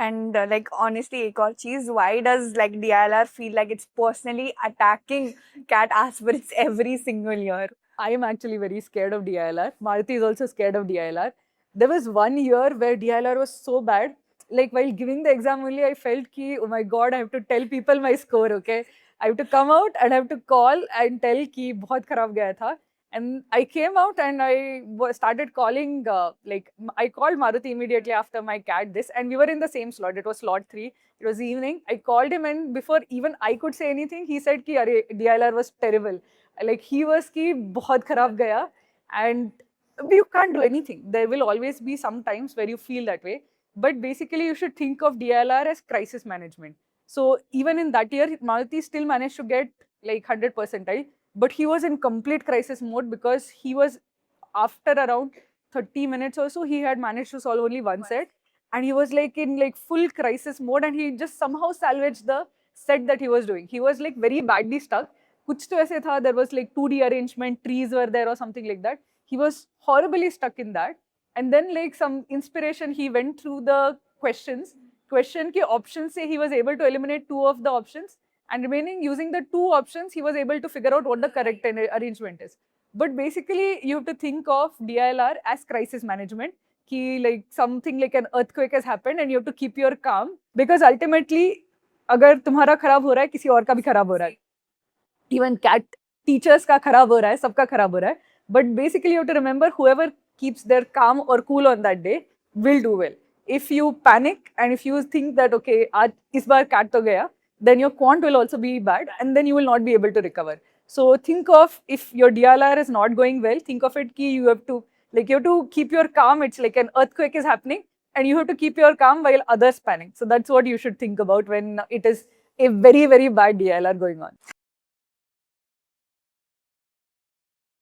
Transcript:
And like honestly, एक और चीज, why does like DILR feel like it's personally attacking cat aspirants every single year? I am actually very scared of DILR. Maruti is also scared of DILR. There was one year where DILR was so bad. Like while giving the exam only, I felt ki, oh my god, I have to tell people my score, okay? I have to come out and I have to call and tell ki bahut kharab gaya tha. And I came out and I started calling, I called Maruti immediately after my cat this, and we were in the same slot. It was slot 3. It was evening. I called him, and before even I could say anything, he said ki, Arey, DILR was terrible. Like he was ki bahut kharab gaya, and you can't do anything. There will always be some times where you feel that way. But basically, you should think of DLR as crisis management. So even in that year, Maruti still managed to get like 100 percentile, but he was in complete crisis mode because he was, after around 30 minutes or so, he had managed to solve only one set, and he was like in like full crisis mode, and he just somehow salvaged the set that he was doing. He was like very badly stuck. Kuch to aise tha, there was like 2D arrangement, trees were there or something like that. He was horribly stuck in that. And then like some inspiration, he went through the question ke options se he was able to eliminate 2 of the options, and remaining using the 2 options, he was able to figure out what the correct arrangement is. But basically, you have to think of DILR as crisis management. Ki like something like an earthquake has happened and you have to keep your calm, because ultimately, अगर तुम्हारा खराब हो रहा है, किसी और का भी खराब हो रहा है. Even cat teachers का खराब हो रहा है, सबका खराब हो रहा है. But basically, you have to remember, whoever keeps their calm or cool on that day will do well. If you panic and if you think that okay, आज इस बार cat तो गया, then your quant will also be bad, and then you will not be able to recover. So think of, if your DLR is not going well, think of it ki you have to keep your calm. It's like an earthquake is happening, and you have to keep your calm while others panic. So that's what you should think about when it is a very, very bad DLR going on.